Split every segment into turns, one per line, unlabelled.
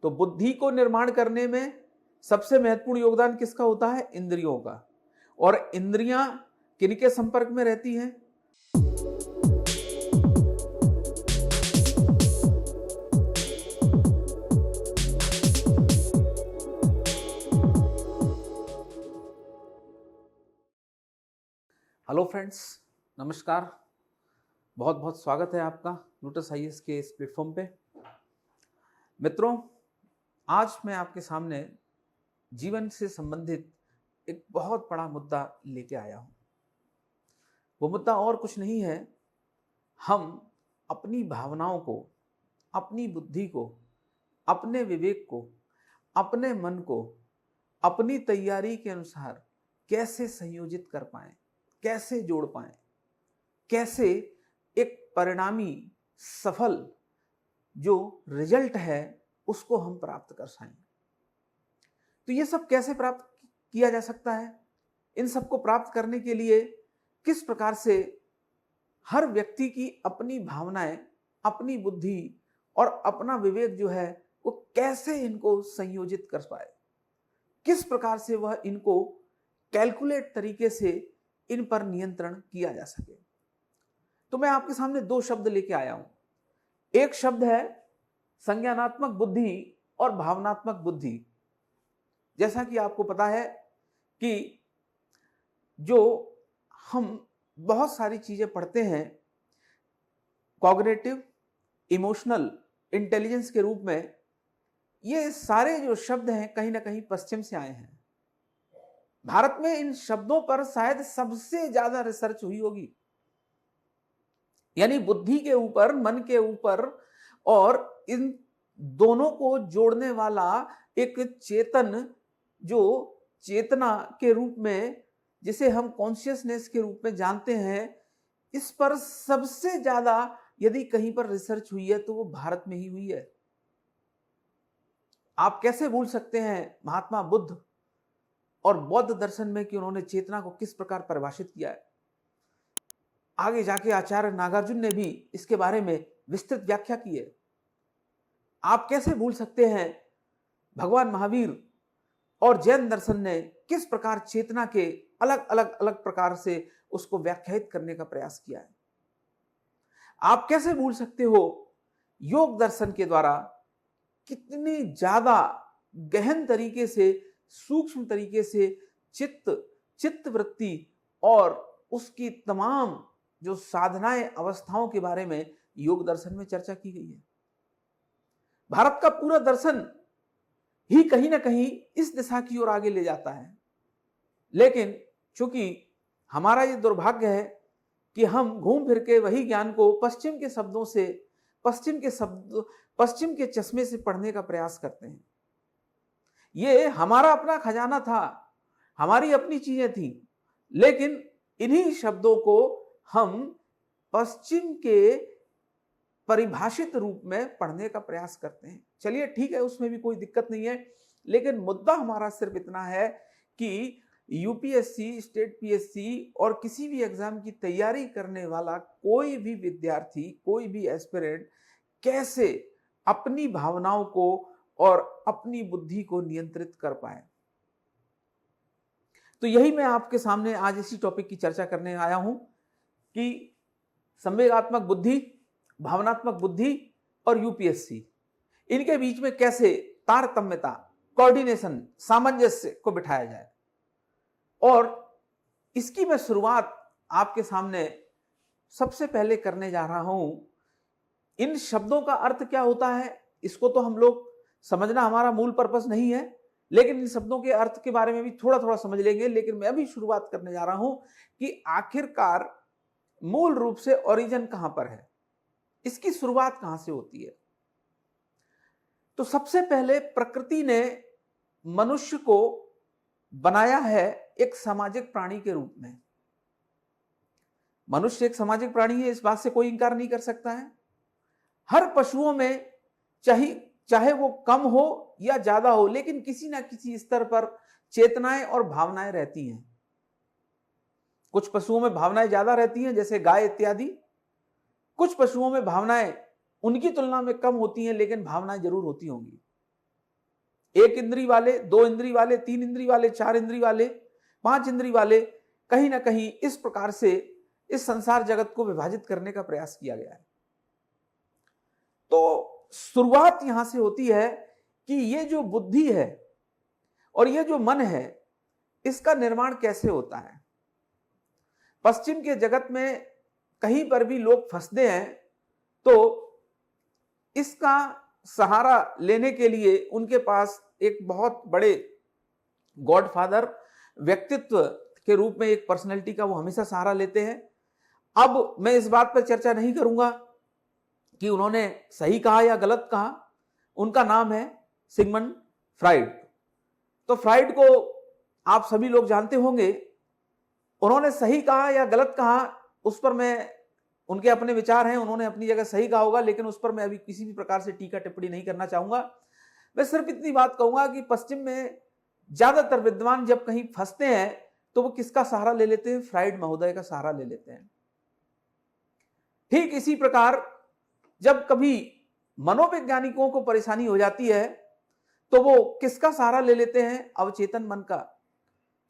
तो बुद्धि को निर्माण करने में सबसे महत्वपूर्ण योगदान किसका होता है? इंद्रियों का। और इंद्रियां किनके संपर्क में रहती हैं? हेलो फ्रेंड्स, नमस्कार। बहुत बहुत स्वागत है आपका लोटस आईएएस के इस प्लेटफॉर्म पे। मित्रों, आज मैं आपके सामने जीवन से संबंधित एक बहुत बड़ा मुद्दा लेके आया हूं। वो मुद्दा और कुछ नहीं है, हम अपनी भावनाओं को, अपनी बुद्धि को, अपने विवेक को, अपने मन को अपनी तैयारी के अनुसार कैसे संयोजित कर पाएं, कैसे जोड़ पाएं, कैसे एक परिणामी सफल जो रिजल्ट है उसको हम प्राप्त कर पाएं। तो ये सब कैसे प्राप्त किया जा सकता है? इन सबको प्राप्त करने के लिए किस प्रकार से हर व्यक्ति की अपनी भावनाएं, अपनी बुद्धि और अपना विवेक जो है वो कैसे इनको संयोजित कर पाए, किस प्रकार से वह इनको कैलकुलेट तरीके से इन पर नियंत्रण किया जा सके। तो मैं आपके सामने दो शब्द लेके आया हूं। एक शब्द है संज्ञानात्मक बुद्धि और भावनात्मक बुद्धि। जैसा कि आपको पता है कि जो हम बहुत सारी चीजें पढ़ते हैं कॉग्निटिव, इमोशनल इंटेलिजेंस के रूप में, ये सारे जो शब्द हैं कहीं ना कहीं पश्चिम से आए हैं। भारत में इन शब्दों पर शायद सबसे ज्यादा रिसर्च हुई होगी, यानी बुद्धि के ऊपर, मन के ऊपर, और इन दोनों को जोड़ने वाला एक चेतन, जो चेतना के रूप में, जिसे हम कॉन्शियसनेस के रूप में जानते हैं, इस पर सबसे ज्यादा यदि कहीं पर रिसर्च हुई है तो वो भारत में ही हुई है। आप कैसे भूल सकते हैं महात्मा बुद्ध और बौद्ध दर्शन में कि उन्होंने चेतना को किस प्रकार परिभाषित किया है। आगे जाके आचार्य नागार्जुन ने भी इसके बारे में विस्तृत व्याख्या की है। आप कैसे भूल सकते हैं भगवान महावीर और जैन दर्शन ने किस प्रकार चेतना के अलग अलग प्रकार से उसको व्याख्यायित करने का प्रयास किया है। आप कैसे भूल सकते हो योग दर्शन के द्वारा कितनी ज्यादा गहन तरीके से, सूक्ष्म तरीके से चित्त वृत्ति और उसकी तमाम जो साधनाएं, अवस्थाओं के बारे में योग दर्शन में चर्चा की गई है। भारत का पूरा दर्शन ही कहीं ना कहीं इस दिशा की ओर आगे ले जाता है। लेकिन चूंकि हमारा ये दुर्भाग्य है कि हम घूम फिर के वही ज्ञान को पश्चिम के शब्दों से, पश्चिम के चश्मे से पढ़ने का प्रयास करते हैं। ये हमारा अपना खजाना था, हमारी अपनी चीजें थी, लेकिन इन्हीं शब्दों को हम पश्चिम के परिभाषित रूप में पढ़ने का प्रयास करते हैं। चलिए ठीक है, उसमें भी कोई दिक्कत नहीं है, लेकिन मुद्दा हमारा सिर्फ इतना है कि यूपीएससी, स्टेट पीएससी और किसी भी एग्जाम की तैयारी करने वाला कोई भी विद्यार्थी, कोई भी एस्पिरेंट कैसे अपनी भावनाओं को और अपनी बुद्धि को नियंत्रित कर पाए। तो यही मैं आपके सामने आज इसी टॉपिक की चर्चा करने आया हूं कि संवेगात्मक बुद्धि, भावनात्मक बुद्धि और यूपीएससी, इनके बीच में कैसे तारतम्यता, कोऑर्डिनेशन, सामंजस्य को बिठाया जाए। और इसकी मैं शुरुआत आपके सामने सबसे पहले करने जा रहा हूं। इन शब्दों का अर्थ क्या होता है इसको तो हम लोग समझना हमारा मूल पर्पस नहीं है, लेकिन इन शब्दों के अर्थ के बारे में भी थोड़ा थोड़ा समझ लेंगे। लेकिन मैं भी शुरुआत करने जा रहा हूं कि आखिरकार मूल रूप से ओरिजिन कहां पर है, इसकी शुरुआत कहां से होती है। तो सबसे पहले प्रकृति ने मनुष्य को बनाया है एक सामाजिक प्राणी के रूप में। मनुष्य एक सामाजिक प्राणी है, इस बात से कोई इंकार नहीं कर सकता है। हर पशुओं में चाहे वो कम हो या ज्यादा हो, लेकिन किसी ना किसी स्तर पर चेतनाएं और भावनाएं रहती हैं। कुछ पशुओं में भावनाएं ज्यादा रहती हैं, जैसे गाय इत्यादि। कुछ पशुओं में भावनाएं उनकी तुलना में कम होती हैं, लेकिन भावनाएं जरूर होती होंगी। एक इंद्री वाले, 2 इंद्री वाले, 3 इंद्री वाले, 4 इंद्री वाले, 5 इंद्री वाले, कहीं ना कहीं इस प्रकार से इस संसार जगत को विभाजित करने का प्रयास किया गया है। तो शुरुआत यहां से होती है कि ये जो बुद्धि है और ये जो मन है, इसका निर्माण कैसे होता है। पश्चिम के जगत में कहीं पर भी लोग फंसते हैं तो इसका सहारा लेने के लिए उनके पास एक बहुत बड़े गॉडफादर व्यक्तित्व के रूप में एक पर्सनैलिटी का वो हमेशा सहारा लेते हैं। अब मैं इस बात पर चर्चा नहीं करूंगा कि उन्होंने सही कहा या गलत कहा। उनका नाम है सिगमंड फ्राइड। तो फ्राइड को आप सभी लोग जानते होंगे। उन्होंने सही कहा या गलत कहा उस पर मैं, उनके अपने विचार हैं, उन्होंने अपनी जगह सही कहा होगा, लेकिन उस पर मैं अभी किसी भी प्रकार से टीका टिप्पणी नहीं करना चाहूंगा। मैं सिर्फ इतनी बात कहूंगा कि पश्चिम में ज्यादातर विद्वान जब कहीं फंसते हैं तो वो किसका सहारा ले लेते हैं? फ्राइड महोदय का सहारा ले लेते हैं। ठीक इसी प्रकार जब कभी मनोवैज्ञानिकों को परेशानी हो जाती है तो वो किसका सहारा ले लेते हैं? अवचेतन मन का,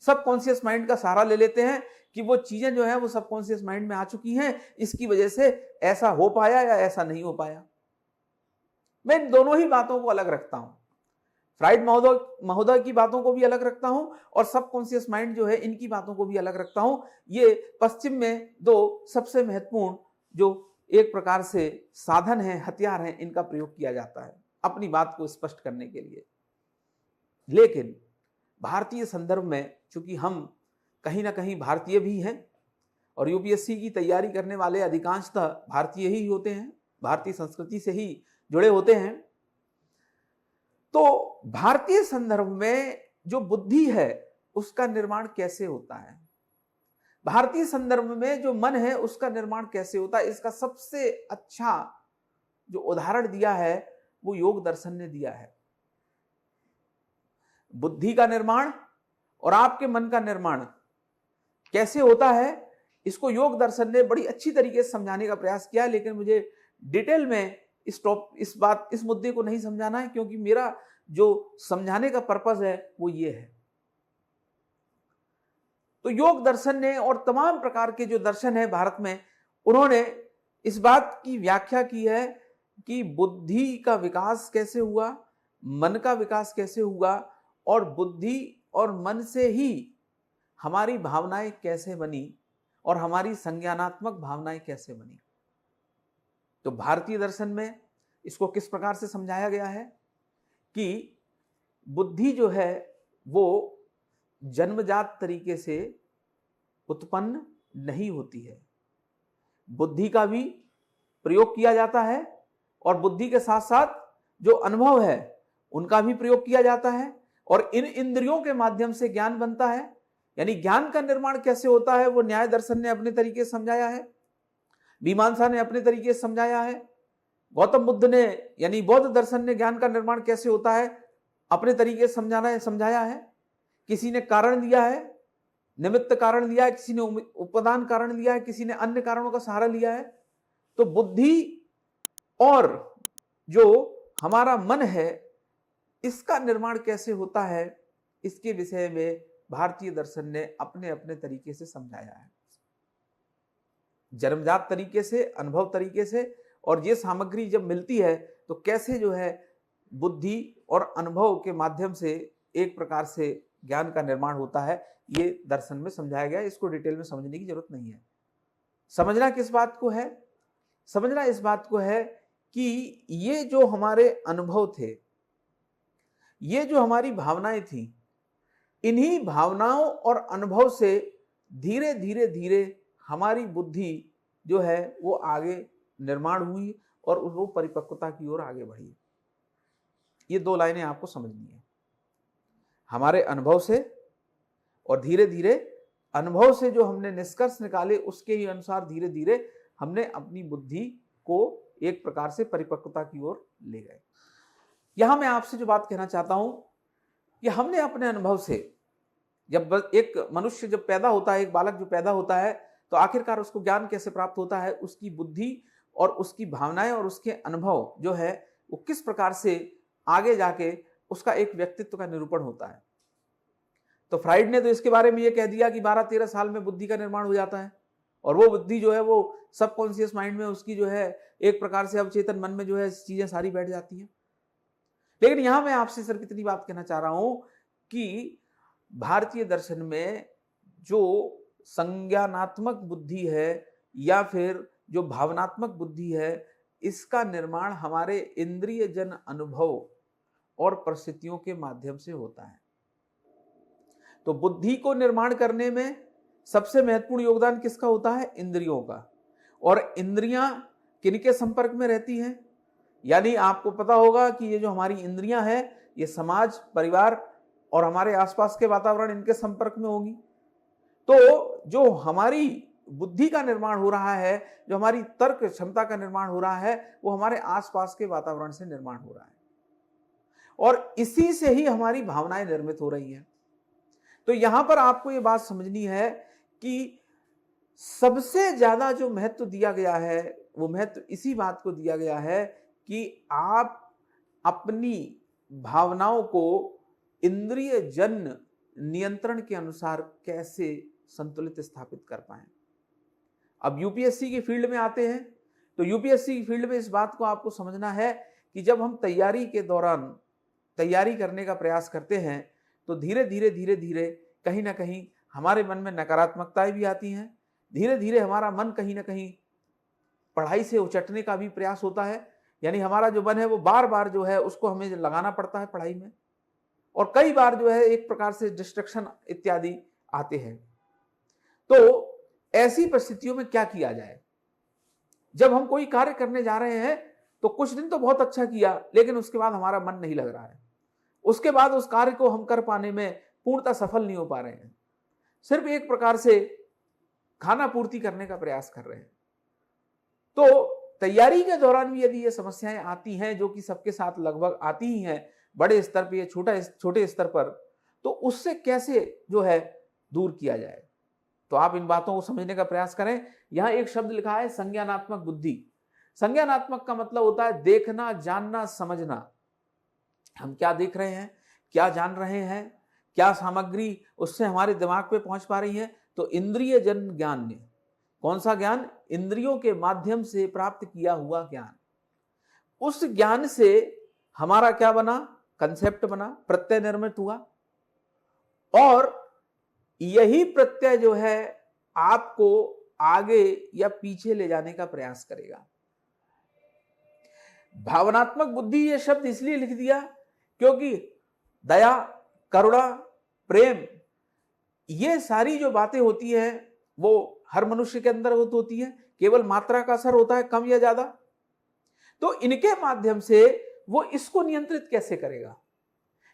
सबकॉन्शियस माइंड का सहारा ले लेते हैं कि वो चीजें जो है वो सबकॉन्शियस माइंड में आ चुकी हैं, इसकी वजह से ऐसा हो पाया या ऐसा नहीं हो पाया। मैं इन दोनों ही बातों को अलग रखता हूं, फ्राइड महोदय की बातों को भी अलग रखता हूं और सबकॉन्शियस माइंड जो है इनकी बातों को भी अलग रखता हूं। ये पश्चिम में दो सबसे महत्वपूर्ण जो एक प्रकार से साधन है, हथियार हैं, इनका प्रयोग किया जाता है अपनी बात को स्पष्ट करने के लिए। लेकिन भारतीय संदर्भ में चूंकि हम कहीं ना कहीं भारतीय भी हैं और यूपीएससी की तैयारी करने वाले अधिकांशतः भारतीय ही होते हैं, भारतीय संस्कृति से ही जुड़े होते हैं, तो भारतीय संदर्भ में जो बुद्धि है उसका निर्माण कैसे होता है, भारतीय संदर्भ में जो मन है उसका निर्माण कैसे होता है, इसका सबसे अच्छा जो उदाहरण दिया है वो योग दर्शन ने दिया है। बुद्धि का निर्माण और आपके मन का निर्माण कैसे होता है, इसको योग दर्शन ने बड़ी अच्छी तरीके से समझाने का प्रयास किया है। लेकिन मुझे डिटेल में इस मुद्दे को नहीं समझाना है, क्योंकि मेरा जो समझाने का पर्पस है वो ये है। तो योग दर्शन ने और तमाम प्रकार के जो दर्शन है भारत में, उन्होंने इस बात की व्याख्या की है कि बुद्धि का विकास कैसे हुआ, मन का विकास कैसे हुआ और बुद्धि और मन से ही हमारी भावनाएं कैसे बनी और हमारी संज्ञानात्मक भावनाएं कैसे बनी। तो भारतीय दर्शन में इसको किस प्रकार से समझाया गया है कि बुद्धि जो है वो जन्मजात तरीके से उत्पन्न नहीं होती है, बुद्धि का भी प्रयोग किया जाता है और बुद्धि के साथ साथ जो अनुभव है उनका भी प्रयोग किया जाता है और इन इंद्रियों के माध्यम से ज्ञान बनता है। यानी ज्ञान का निर्माण कैसे होता है वो न्याय दर्शन ने अपने तरीके से समझाया है, मीमांसा ने अपने तरीके से समझाया है, गौतम बुद्ध ने यानी बौद्ध दर्शन ने ज्ञान का निर्माण कैसे होता है अपने तरीके से समझाया है। किसी ने कारण दिया है, निमित्त कारण दिया है, किसी ने उपादान कारण दिया है, किसी ने अन्य कारणों का सहारा लिया है। तो बुद्धि और जो हमारा मन है इसका निर्माण कैसे होता है, इसके विषय में भारतीय दर्शन ने अपने अपने तरीके से समझाया है, जन्मजात तरीके से, अनुभव तरीके से। और ये सामग्री जब मिलती है तो कैसे जो है बुद्धि और अनुभव के माध्यम से एक प्रकार से ज्ञान का निर्माण होता है, ये दर्शन में समझाया गया है। इसको डिटेल में समझने की जरूरत नहीं है। समझना किस बात को है? समझना इस बात को है कि ये जो हमारे अनुभव थे, ये जो हमारी भावनाएं थी, इन्हीं भावनाओं और अनुभव से धीरे धीरे धीरे हमारी बुद्धि जो है वो आगे निर्माण हुई और वो परिपक्वता की ओर आगे बढ़ी। ये दो लाइनें आपको समझनी है, हमारे अनुभव से और धीरे धीरे अनुभव से जो हमने निष्कर्ष निकाले उसके ही अनुसार धीरे धीरे हमने अपनी बुद्धि को एक प्रकार से परिपक्वता की ओर ले गए। यहां मैं आपसे जो बात कहना चाहता हूं कि हमने अपने अनुभव से, जब एक मनुष्य जब पैदा होता है, एक बालक जो पैदा होता है, तो आखिरकार उसको ज्ञान कैसे प्राप्त होता है, उसकी बुद्धि और उसकी भावनाएं और उसके अनुभव जो है वो किस प्रकार से आगे जाके उसका एक व्यक्तित्व का निरूपण होता है। तो फ्राइड ने तो इसके बारे में यह कह दिया कि 12-13 साल में बुद्धि का निर्माण हो जाता है, और वो बुद्धि जो है वो सबकॉन्शियस माइंड में उसकी जो है एक प्रकार से अवचेतन मन में जो है चीजें सारी बैठ जाती हैं। लेकिन यहां मैं आपसे सिर्फ इतनी बात कहना चाह रहा हूं कि भारतीय दर्शन में जो संज्ञानात्मक बुद्धि है या फिर जो भावनात्मक बुद्धि है, इसका निर्माण हमारे इंद्रिय जन अनुभव और परिस्थितियों के माध्यम से होता है। तो बुद्धि को निर्माण करने में सबसे महत्वपूर्ण योगदान किसका होता है? इंद्रियों का। और इंद्रियां किनके संपर्क में रहती हैं? यानी आपको पता होगा कि ये जो हमारी इंद्रियां हैं, ये समाज, परिवार और हमारे आसपास के वातावरण, इनके संपर्क में होगी। तो जो हमारी बुद्धि का निर्माण हो रहा है, जो हमारी तर्क क्षमता का निर्माण हो रहा है, वो हमारे आसपास के वातावरण से निर्माण हो रहा है, और इसी से ही हमारी भावनाएं निर्मित हो रही हैं। तो यहां पर आपको ये बात समझनी है कि सबसे ज्यादा जो महत्व दिया गया है, वो महत्व इसी बात को दिया गया है कि आप अपनी भावनाओं को इंद्रिय जन्य नियंत्रण के अनुसार कैसे संतुलित स्थापित कर पाएं। अब यूपीएससी की फील्ड में आते हैं, तो यूपीएससी की फील्ड में इस बात को आपको समझना है कि जब हम तैयारी के दौरान तैयारी करने का प्रयास करते हैं, तो धीरे धीरे कहीं ना कहीं हमारे मन में नकारात्मकताएं भी आती हैं। धीरे धीरे हमारा मन कहीं ना कहीं पढ़ाई से उचटने का भी प्रयास होता है, यानी हमारा जो मन है वो बार बार जो है उसको हमें लगाना पड़ता है पढ़ाई में, और कई बार जो है एक प्रकार से डिस्ट्रैक्शन इत्यादि आते हैं। तो ऐसी परिस्थितियों में क्या किया जाए? जब हम कोई कार्य करने जा रहे हैं तो कुछ दिन तो बहुत अच्छा किया, लेकिन उसके बाद हमारा मन नहीं लग रहा है, उसके बाद उस कार्य को हम कर पाने में पूर्णतः सफल नहीं हो पा रहे हैं, सिर्फ एक प्रकार से खाना पूर्ति करने का प्रयास कर रहे हैं। तो तैयारी के दौरान भी यदि ये समस्याएं आती हैं, जो कि सबके साथ लगभग आती ही हैं, बड़े स्तर पर या छोटे स्तर पर, तो उससे कैसे जो है दूर किया जाए? तो आप इन बातों को समझने का प्रयास करें। यहां एक शब्द लिखा है संज्ञानात्मक बुद्धि। संज्ञानात्मक का मतलब होता है देखना, जानना, समझना। हम क्या देख रहे हैं, क्या जान रहे हैं, क्या सामग्री उससे हमारे दिमाग पे पहुंच पा रही है। तो इंद्रिय जन ज्ञान ने, कौन सा ज्ञान? इंद्रियों के माध्यम से प्राप्त किया हुआ ज्ञान। उस ज्ञान से हमारा क्या बना? कंसेप्ट बना, प्रत्यय निर्मित हुआ, और यही प्रत्यय जो है आपको आगे या पीछे ले जाने का प्रयास करेगा। भावनात्मक बुद्धि ये शब्द इसलिए लिख दिया क्योंकि दया, करुणा, प्रेम, ये सारी जो बातें होती हैं वो हर मनुष्य के अंदर होती है, केवल मात्रा का असर होता है, कम या ज्यादा। तो इनके माध्यम से वो इसको नियंत्रित कैसे करेगा?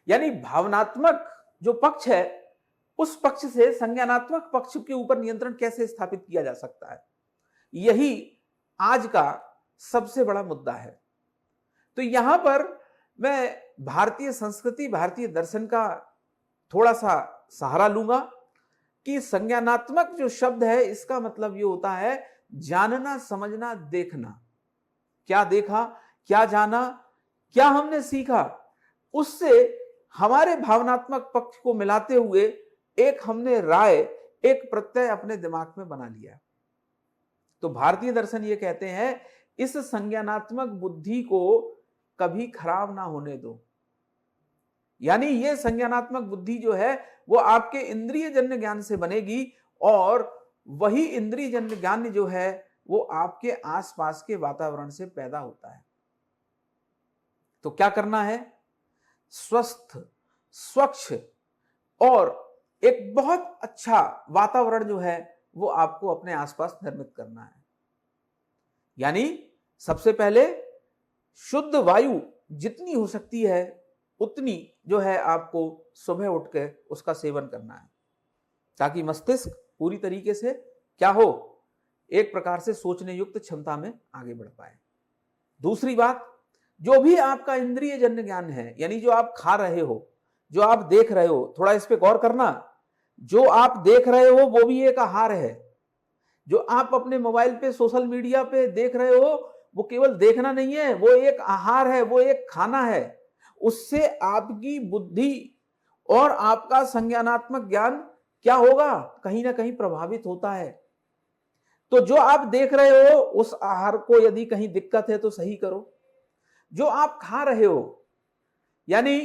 यानी भावनात्मक जो पक्ष है, उस पक्ष से संज्ञानात्मक पक्ष के ऊपर नियंत्रण कैसे स्थापित किया जा सकता है, यही आज का सबसे बड़ा मुद्दा है। तो यहां पर मैं भारतीय संस्कृति, भारतीय दर्शन का थोड़ा सा सहारा लूंगा कि संज्ञानात्मक जो शब्द है, इसका मतलब ये होता है जानना, समझना, देखना। क्या देखा, क्या जाना, क्या हमने सीखा, उससे हमारे भावनात्मक पक्ष को मिलाते हुए एक हमने राय, एक प्रत्यय अपने दिमाग में बना लिया। तो भारतीय दर्शन ये कहते हैं इस संज्ञानात्मक बुद्धि को कभी खराब ना होने दो। यानी ये संज्ञानात्मक बुद्धि जो है वो आपके इंद्रिय जन्य ज्ञान से बनेगी, और वही इंद्रिय जन्य ज्ञान जो है वो आपके आसपास के वातावरण से पैदा होता है। तो क्या करना है? स्वस्थ, स्वच्छ और एक बहुत अच्छा वातावरण जो है वो आपको अपने आसपास निर्मित करना है। यानी सबसे पहले शुद्ध वायु जितनी हो सकती है उतनी जो है आपको सुबह उठ के उसका सेवन करना है, ताकि मस्तिष्क पूरी तरीके से क्या हो, एक प्रकार से सोचने युक्त क्षमता में आगे बढ़ पाए। दूसरी बात, जो भी आपका इंद्रिय जन्य ज्ञान है, यानी जो आप खा रहे हो, जो आप देख रहे हो, थोड़ा इस पे गौर करना। जो आप देख रहे हो वो भी एक आहार है। जो आप अपने मोबाइल पे, सोशल मीडिया पे देख रहे हो, वो केवल देखना नहीं है, वो एक आहार है, वो एक खाना है। उससे आपकी बुद्धि और आपका संज्ञानात्मक ज्ञान क्या होगा, कहीं ना कहीं प्रभावित होता है। तो जो आप देख रहे हो उस आहार को यदि कहीं दिक्कत है तो सही करो। जो आप खा रहे हो, यानी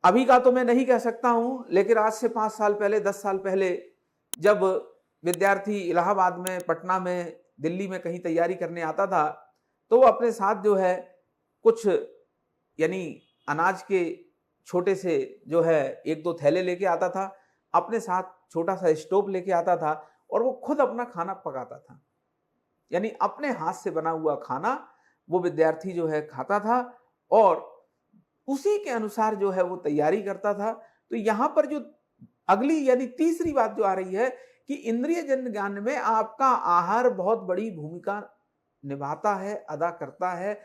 अभी का तो मैं नहीं कह सकता हूं, लेकिन आज से 5 साल पहले, 10 साल पहले जब विद्यार्थी इलाहाबाद में, पटना में, दिल्ली में कहीं तैयारी करने आता था, तो वो अपने साथ जो है कुछ यानी अनाज के छोटे से जो है 1-2 थैले लेके आता था, अपने साथ छोटा सा स्टोव लेके आता था और वो खुद अपना खाना पकाता था। यानी अपने हाथ से बना हुआ खाना वो विद्यार्थी जो है खाता था और उसी के अनुसार जो है वो तैयारी करता था। तो यहां पर जो अगली यानी तीसरी बात जो आ रही है कि इंद्रिय जन्य ज्ञान में आपका आहार बहुत बड़ी भूमिका निभाता है, अदा करता है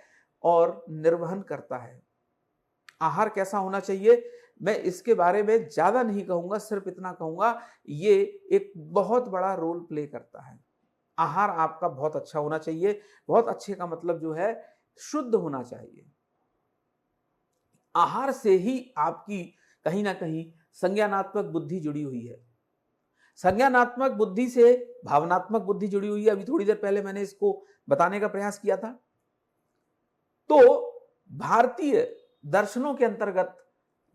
और निर्वहन करता है। आहार कैसा होना चाहिए, मैं इसके बारे में ज्यादा नहीं कहूंगा, सिर्फ इतना कहूंगा ये एक बहुत बड़ा रोल प्ले करता है। आहार आपका बहुत अच्छा होना चाहिए। बहुत अच्छे का मतलब जो है शुद्ध होना चाहिए। आहार से ही आपकी कहीं ना कहीं संज्ञानात्मक बुद्धि जुड़ी हुई है। संज्ञानात्मक बुद्धि से भावनात्मक बुद्धि जुड़ी हुई है। अभी थोड़ी देर पहले मैंने इसको बताने का प्रयास किया था। तो भारतीय दर्शनों के अंतर्गत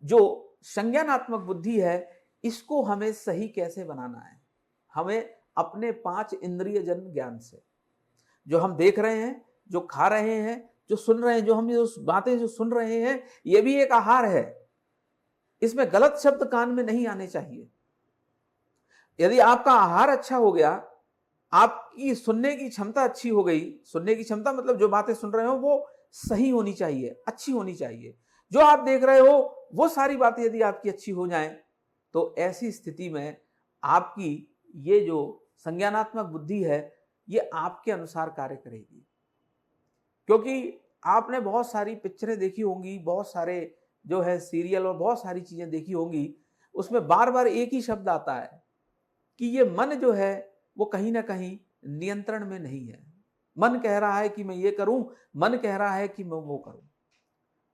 जो संज्ञानात्मक बुद्धि है, इसको हमें सही कैसे बनाना है, हमें अपने 5 इंद्रिय जन्य ज्ञान से, जो हम देख रहे हैं, जो खा रहे हैं, जो सुन रहे हैं, जो हम जो बातें जो सुन रहे हैं, ये भी एक आहार है। इसमें गलत शब्द कान में नहीं आने चाहिए। यदि आपका आहार अच्छा हो गया, आपकी सुनने की क्षमता अच्छी हो गई, सुनने की क्षमता मतलब जो बातें सुन रहे हो वो सही होनी चाहिए, अच्छी होनी चाहिए। जो आप देख रहे हो वो सारी बातें यदि आपकी अच्छी हो जाएं, तो ऐसी स्थिति में आपकी ये जो संज्ञानात्मक बुद्धि है ये आपके अनुसार कार्य करेगी। क्योंकि आपने बहुत सारी पिक्चरें देखी होंगी, बहुत सारे जो है सीरियल और बहुत सारी चीजें देखी होंगी, उसमें बार बार एक ही शब्द आता है कि ये मन जो है वो कहीं ना कहीं नियंत्रण में नहीं है। मन कह रहा है कि मैं ये करूं, मन कह रहा है कि मैं वो करूं।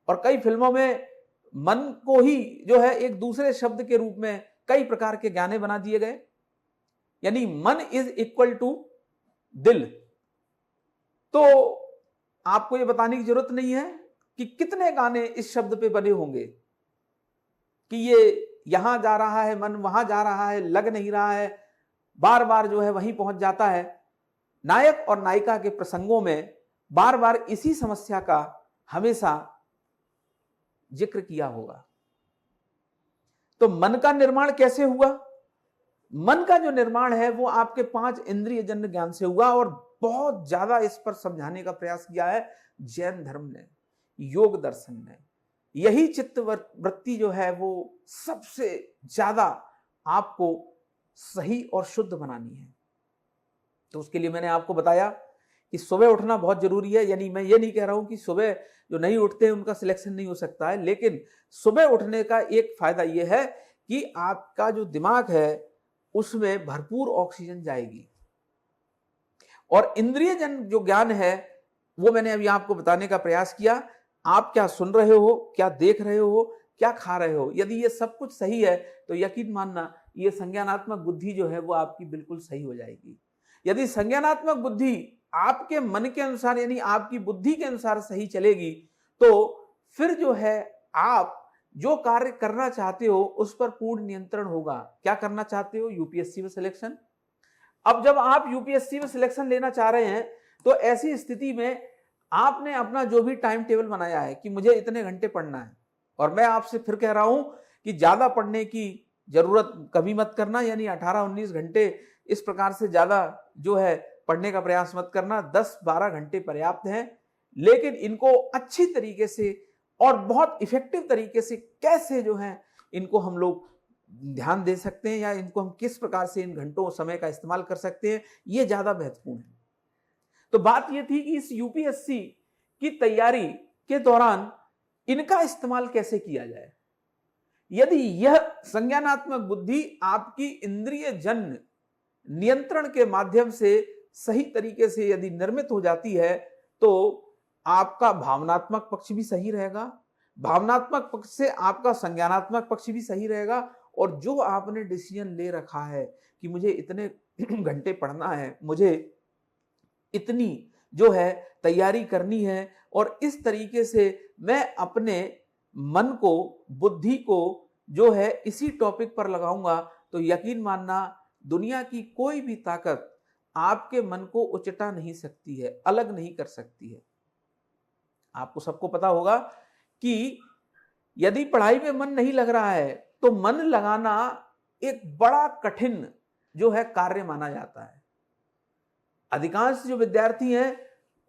और कई फिल्मों में मन को ही जो है एक दूसरे शब्द के रूप में कई प्रकार के गाने बना दिए गए। यानी मन इज इक्वल टू दिल। तो आपको ये बताने की जरूरत नहीं है कि कितने गाने इस शब्द पे बने होंगे कि ये यहां जा रहा है मन, वहां जा रहा है, लग नहीं रहा है, बार बार जो है वहीं पहुंच जाता है। नायक और नायिका के प्रसंगों में बार बार इसी समस्या का हमेशा जिक्र किया होगा। तो मन का निर्माण कैसे हुआ? मन का जो निर्माण है वो आपके 5 इंद्रिय जन्य ज्ञान से हुआ। और बहुत ज्यादा इस पर समझाने का प्रयास किया है जैन धर्म ने, योग दर्शन ने। यही चित्त वृत्ति जो है वो सबसे ज्यादा आपको सही और शुद्ध बनानी है। तो उसके लिए मैंने आपको बताया कि सुबह उठना बहुत जरूरी है। यानी मैं ये नहीं कह रहा हूं कि सुबह जो नहीं उठते हैं उनका सिलेक्शन नहीं हो सकता है, लेकिन सुबह उठने का एक फायदा यह है कि आपका जो दिमाग है उसमें भरपूर ऑक्सीजन जाएगी। और इंद्रिय जन जो ज्ञान है वो मैंने अभी आपको बताने का प्रयास किया। आप क्या सुन रहे हो, क्या देख रहे हो, क्या खा रहे हो, यदि ये सब कुछ सही है तो यकीन मानना ये संज्ञानात्मक बुद्धि जो है वो आपकी बिल्कुल सही हो जाएगी। यदि संज्ञानात्मक बुद्धि आपके मन के अनुसार यानी आपकी बुद्धि के अनुसार सही चलेगी तो फिर जो है आप जो कार्य करना चाहते हो उस पर पूर्ण नियंत्रण होगा। क्या करना चाहते हो? यूपीएससी में सिलेक्शन। अब जब आप यूपीएससी में सिलेक्शन लेना चाह रहे हैं तो ऐसी स्थिति में आपने अपना जो भी टाइम टेबल बनाया है कि मुझे इतने घंटे पढ़ना है, और मैं आपसे फिर कह रहा हूं कि ज्यादा पढ़ने की जरूरत कभी मत करना। यानी 18-19 घंटे इस प्रकार से ज्यादा जो है पढ़ने का प्रयास मत करना। 10-12 घंटे पर्याप्त हैं। लेकिन इनको अच्छी तरीके से और बहुत इफेक्टिव तरीके से कैसे जो है इनको हम लोग ध्यान दे सकते हैं या इनको हम किस प्रकार से इन घंटों समय का इस्तेमाल कर सकते हैं, ये ज्यादा महत्वपूर्ण है। तो बात यह थी कि इस यूपीएससी की तैयारी के दौरान इनका इस्तेमाल कैसे किया जाए। यदि यह संज्ञानात्मक बुद्धि आपकी इंद्रिय जन्य नियंत्रण के माध्यम से सही तरीके से यदि निर्मित हो जाती है तो आपका भावनात्मक पक्ष भी सही रहेगा, भावनात्मक पक्ष से आपका संज्ञानात्मक पक्ष भी सही रहेगा, और जो आपने डिसीजन ले रखा है कि मुझे इतने घंटे पढ़ना है, मुझे इतनी जो है तैयारी करनी है, और इस तरीके से मैं अपने मन को, बुद्धि को जो है इसी टॉपिक पर लगाऊंगा, तो यकीन मानना दुनिया की कोई भी ताकत आपके मन को उचटा नहीं सकती है, अलग नहीं कर सकती है। आपको सबको पता होगा कि यदि पढ़ाई में मन नहीं लग रहा है तो मन लगाना एक बड़ा कठिन जो है कार्य माना जाता है। अधिकांश जो विद्यार्थी हैं,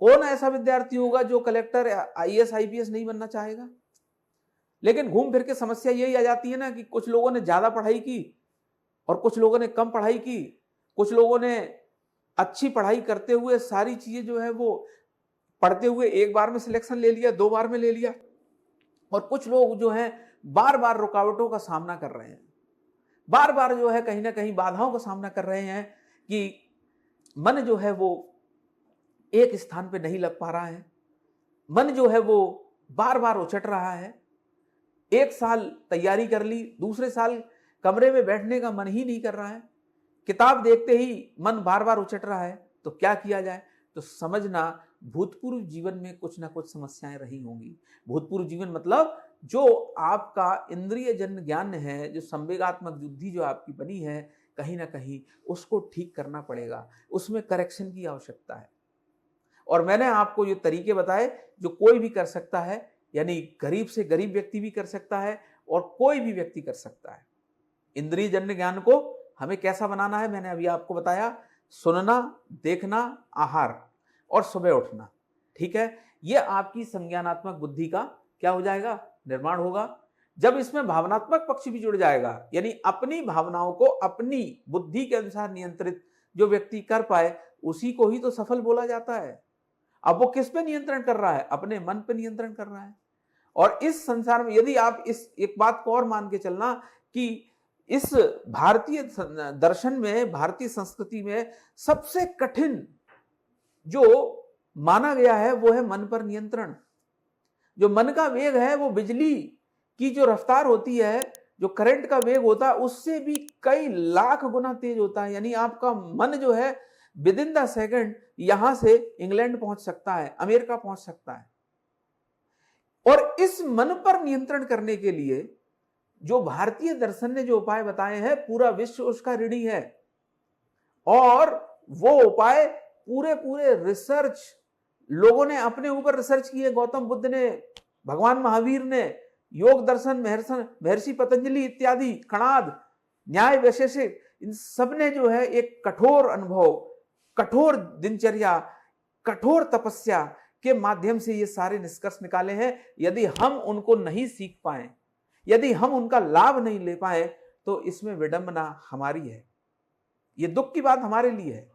कौन ऐसा विद्यार्थी होगा जो कलेक्टर, आईएएस, आईपीएस नहीं बनना चाहेगा? लेकिन घूम फिर के समस्या यही आ जाती है ना कि कुछ लोगों ने ज्यादा पढ़ाई की और कुछ लोगों ने कम पढ़ाई की, कुछ लोगों ने अच्छी पढ़ाई करते हुए सारी चीजें जो है वो पढ़ते हुए एक बार में सिलेक्शन ले लिया, 2 बार में ले लिया, और कुछ लोग जो है बार बार रुकावटों का सामना कर रहे हैं, बार बार जो है कहीं ना कहीं बाधाओं का सामना कर रहे हैं कि मन जो है वो एक स्थान पे नहीं लग पा रहा है, मन जो है वो बार बार उछट रहा है। एक साल तैयारी कर ली, दूसरे साल कमरे में बैठने का मन ही नहीं कर रहा है, किताब देखते ही मन बार बार उछट रहा है, तो क्या किया जाए? तो समझना भूतपूर्व जीवन में कुछ ना कुछ समस्याएं रही होंगी। भूतपूर्व जीवन मतलब जो आपका इंद्रिय जन्य ज्ञान है, जो संवेगात्मक बुद्धि जो आपकी बनी है, कहीं ना कहीं उसको ठीक करना पड़ेगा, उसमें करेक्शन की आवश्यकता है। और मैंने आपको ये तरीके बताए जो कोई भी कर सकता है, यानी गरीब से गरीब व्यक्ति भी कर सकता है और कोई भी व्यक्ति कर सकता है। इंद्रिय जन्य ज्ञान को हमें कैसा बनाना है, मैंने अभी आपको बताया, सुनना, देखना, आहार और सुबह उठना। ठीक है, ये आपकी संज्ञानात्मक बुद्धि का क्या हो जाएगा? निर्माण होगा। जब इसमें भावनात्मक पक्ष भी जुड़ जाएगा, यानी अपनी भावनाओं को अपनी बुद्धि के अनुसार नियंत्रित जो व्यक्ति कर पाए, उसी को ही तो सफल बोला जाता है। अब वो किस पे नियंत्रण कर रहा है? अपने मन पे नियंत्रण कर रहा है। और इस संसार में यदि आप इस एक बात को और मान के चलना कि इस भारतीय दर्शन में, भारतीय संस्कृति में सबसे कठिन जो माना गया है वो है मन पर नियंत्रण। जो मन का वेग है वो बिजली की जो रफ्तार होती है, जो करंट का वेग होता है, उससे भी कई लाख गुना तेज होता है। यानी आपका मन जो है विद इन द सेकंड यहां से इंग्लैंड पहुंच सकता है, अमेरिका पहुंच सकता है। और इस मन पर नियंत्रण करने के लिए जो भारतीय दर्शन ने जो उपाय बताए हैं, पूरा विश्व उसका ऋणी है। और वो उपाय पूरे पूरे रिसर्च लोगों ने अपने ऊपर रिसर्च की है। गौतम बुद्ध ने, भगवान महावीर ने, योग दर्शन, महर्षि पतंजलि इत्यादि, कणाद, न्याय वैशेषिक, इन सब ने जो है एक कठोर अनुभव, कठोर दिनचर्या, कठोर तपस्या के माध्यम से ये सारे निष्कर्ष निकाले हैं। यदि हम उनको नहीं सीख पाए, यदि हम उनका लाभ नहीं ले पाए, तो इसमें विडंबना हमारी है, ये दुख की बात हमारे लिए है।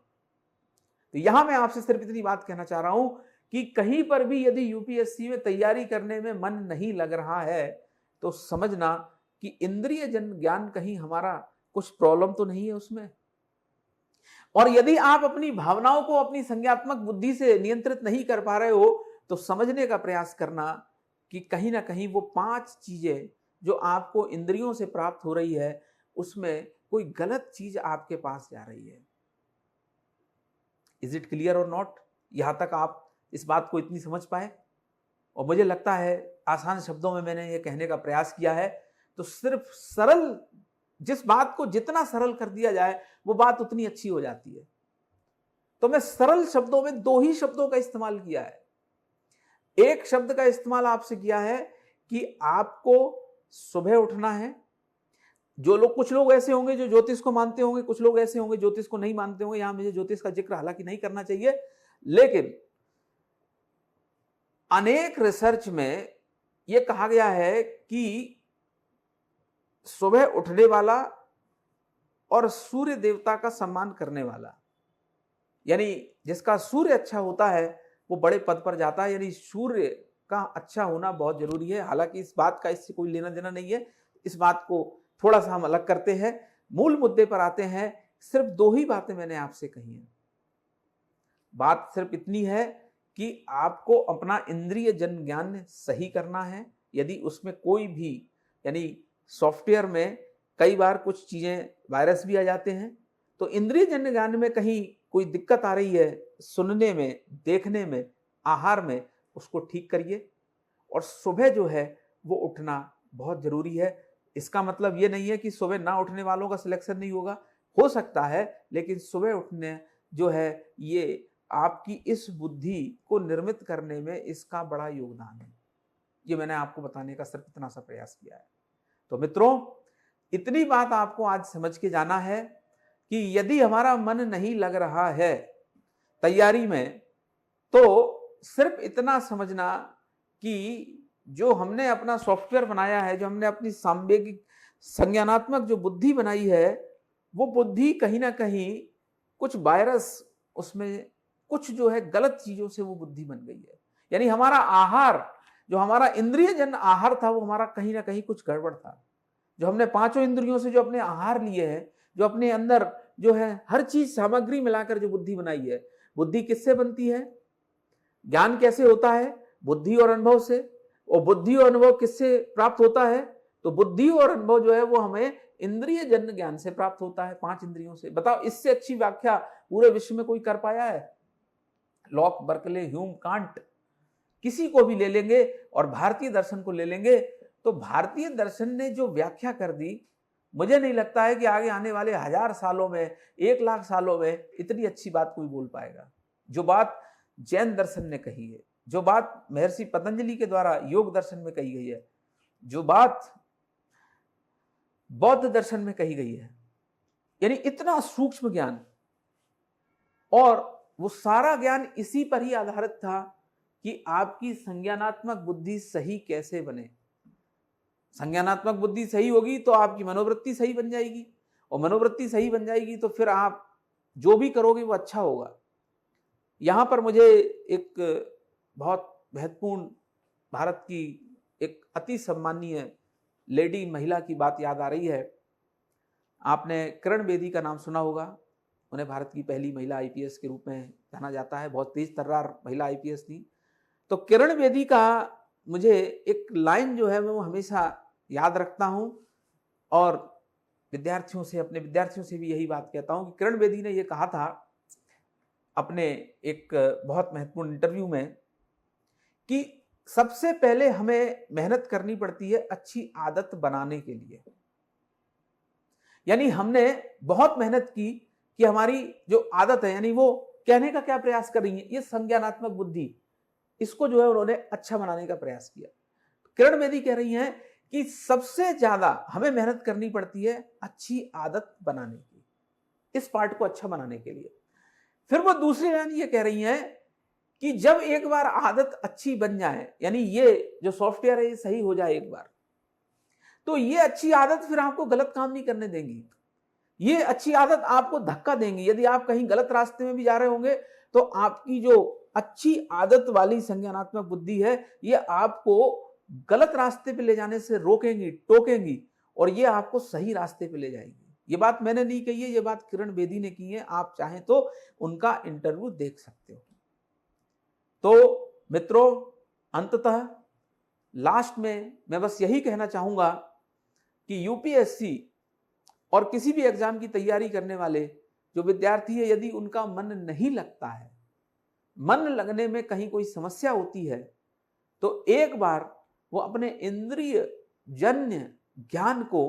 तो यहां मैं आपसे सिर्फ इतनी बात कहना चाह रहा हूं कि कहीं पर भी यदि यूपीएससी में तैयारी करने में मन नहीं लग रहा है, तो समझना कि इंद्रिय जन ज्ञान कहीं हमारा कुछ प्रॉब्लम तो नहीं है उसमें। और यदि आप अपनी भावनाओं को अपनी संज्ञात्मक बुद्धि से नियंत्रित नहीं कर पा रहे हो, तो समझने का प्रयास करना कि कहीं ना कहीं वो 5 चीजें जो आपको इंद्रियों से प्राप्त हो रही है, उसमें कोई गलत चीज आपके पास जा रही है। इज इट क्लियर और नॉट? यहां तक आप इस बात को इतनी समझ पाए? और मुझे लगता है आसान शब्दों में मैंने ये कहने का प्रयास किया है। तो सिर्फ सरल, जिस बात को जितना सरल कर दिया जाए वो बात उतनी अच्छी हो जाती है। तो मैं सरल शब्दों में 2 ही शब्दों का इस्तेमाल किया है। एक शब्द का इस्तेमाल आपसे किया है कि आपको सुबह उठना है। जो लोग, कुछ लोग ऐसे होंगे जो ज्योतिष को मानते होंगे, कुछ लोग ऐसे होंगे ज्योतिष को नहीं मानते होंगे। यहां मुझे ज्योतिष का जिक्र हालांकि नहीं करना चाहिए, लेकिन अनेक रिसर्च में यह कहा गया है कि सुबह उठने वाला और सूर्य देवता का सम्मान करने वाला, यानी जिसका सूर्य अच्छा होता है वो बड़े पद पर जाता है। यानी सूर्य का अच्छा होना बहुत जरूरी है। हालांकि इस बात का इससे कोई लेना देना नहीं है, इस बात को थोड़ा सा हम अलग करते हैं, मूल मुद्दे पर आते हैं। सिर्फ 2 ही बातें मैंने आपसे कही हैं। बात सिर्फ इतनी है कि आपको अपना इंद्रिय जन ज्ञान सही करना है, यदि उसमें कोई भी यानी सॉफ्टवेयर में कई बार कुछ चीज़ें वायरस भी आ जाते हैं, तो इंद्रिय जन्य ज्ञान में कहीं कोई दिक्कत आ रही है सुनने में, देखने में, आहार में, उसको ठीक करिए। और सुबह जो है वो उठना बहुत जरूरी है। इसका मतलब ये नहीं है कि सुबह ना उठने वालों का सिलेक्शन नहीं होगा, हो सकता है, लेकिन सुबह उठने जो है ये आपकी इस बुद्धि को निर्मित करने में इसका बड़ा योगदान है। ये मैंने आपको बताने का सिर्फ इतना सा प्रयास किया है। तो मित्रों, इतनी बात आपको आज समझ के जाना है कि यदि हमारा मन नहीं लग रहा है तैयारी में, तो सिर्फ इतना समझना कि जो हमने अपना सॉफ्टवेयर बनाया है, जो हमने अपनी सांवेगिक संज्ञानात्मक जो बुद्धि बनाई है, वो बुद्धि कहीं ना कहीं कुछ वायरस, उसमें कुछ जो है गलत चीजों से वो बुद्धि बन गई है। यानी हमारा आहार, जो हमारा इंद्रिय जन्य आहार था, वो हमारा कहीं ना कहीं कुछ गड़बड़ था। जो हमने पांचों इंद्रियों से जो अपने आहार लिए हैं, जो अपने अंदर जो है हर चीज सामग्री मिलाकर जो बुद्धि बनाई है, बुद्धि किससे बनती है? ज्ञान कैसे होता है? बुद्धि और अनुभव से। और बुद्धि और अनुभव किससे प्राप्त होता है? तो बुद्धि और अनुभव जो है वो हमें इंद्रिय जन्य ज्ञान से प्राप्त होता है, 5 इंद्रियों से। बताओ, इससे अच्छी व्याख्या पूरे विश्व में कोई कर पाया है? लॉक, बर्कले, ह्यूम, कांट, किसी को भी ले लेंगे और भारतीय दर्शन को ले लेंगे, तो भारतीय दर्शन ने जो व्याख्या कर दी, मुझे नहीं लगता है कि आगे आने वाले 1000 सालों में, 1 लाख सालों में इतनी अच्छी बात कोई बोल पाएगा। जो बात जैन दर्शन ने कही है, जो बात महर्षि पतंजलि के द्वारा योग दर्शन में कही गई है, जो बात बौद्ध दर्शन में कही गई है, यानी इतना सूक्ष्म ज्ञान, और वो सारा ज्ञान इसी पर ही आधारित था कि आपकी संज्ञानात्मक बुद्धि सही कैसे बने। संज्ञानात्मक बुद्धि सही होगी तो आपकी मनोवृत्ति सही बन जाएगी, और मनोवृत्ति सही बन जाएगी तो फिर आप जो भी करोगे वो अच्छा होगा। यहां पर मुझे एक बहुत महत्वपूर्ण भारत की एक अति सम्मानीय लेडी महिला की बात याद आ रही है। आपने किरण बेदी का नाम सुना होगा। उन्हें भारत की पहली महिला आईपीएस के रूप में जाना जाता है। बहुत तेज तर्रार महिला आईपीएस थी। तो किरण बेदी का मुझे एक लाइन जो है वो हमेशा याद रखता हूं, और विद्यार्थियों से, अपने विद्यार्थियों से भी यही बात कहता हूं कि किरण बेदी ने ये कहा था अपने एक बहुत महत्वपूर्ण इंटरव्यू में कि सबसे पहले हमें मेहनत करनी पड़ती है अच्छी आदत बनाने के लिए। यानी हमने बहुत मेहनत की कि हमारी जो आदत है, यानी वो कहने का क्या प्रयास कर रही है, ये संज्ञानात्मक बुद्धि, इसको जो है उन्होंने अच्छा बनाने का प्रयास किया। किरण बेदी कह रही हैं कि सबसे ज्यादा हमें मेहनत करनी पड़ती है अच्छी आदत बनाने की, इस पार्ट को अच्छा बनाने के लिए। फिर वो दूसरी लाइन ये कह रही हैं कि जब एक बार आदत अच्छी बन जाए, यानी ये जो सॉफ्टवेयर है ये सही हो जाए एक बार, तो ये अच्छी आदत फिर आपको गलत काम नहीं करने देंगी। ये अच्छी आदत आपको धक्का देंगी। यदि आप कहीं गलत रास्ते में भी जा रहे होंगे तो आपकी जो अच्छी आदत वाली संज्ञानात्मक बुद्धि है, ये आपको गलत रास्ते पे ले जाने से रोकेंगी, टोकेंगी, और ये आपको सही रास्ते पे ले जाएगी। ये बात मैंने नहीं कही है, ये बात किरण बेदी ने की है। आप चाहें तो उनका इंटरव्यू देख सकते हो। तो मित्रों, अंततः लास्ट में मैं बस यही कहना चाहूंगा कि यूपीएससी और किसी भी एग्जाम की तैयारी करने वाले जो विद्यार्थी है, यदि उनका मन नहीं लगता है, मन लगने में कहीं कोई समस्या होती है, तो एक बार वो अपने इंद्रिय जन्य ज्ञान को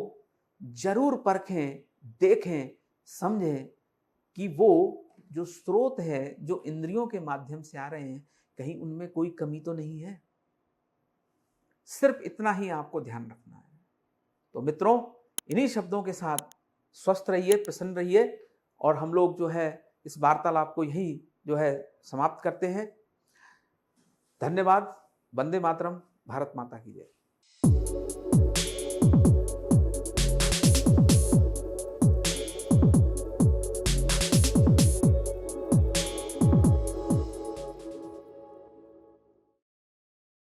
जरूर परखें, देखें, समझें कि वो जो स्रोत है, जो इंद्रियों के माध्यम से आ रहे हैं, कहीं उनमें कोई कमी तो नहीं है। सिर्फ इतना ही आपको ध्यान रखना है। तो मित्रों, इन्हीं शब्दों के साथ स्वस्थ रहिए, प्रसन्न रहिए, और हम लोग जो है इस वार्तालाप को यही जो है समाप्त करते हैं। धन्यवाद। वंदे मातरम। भारत माता की जय।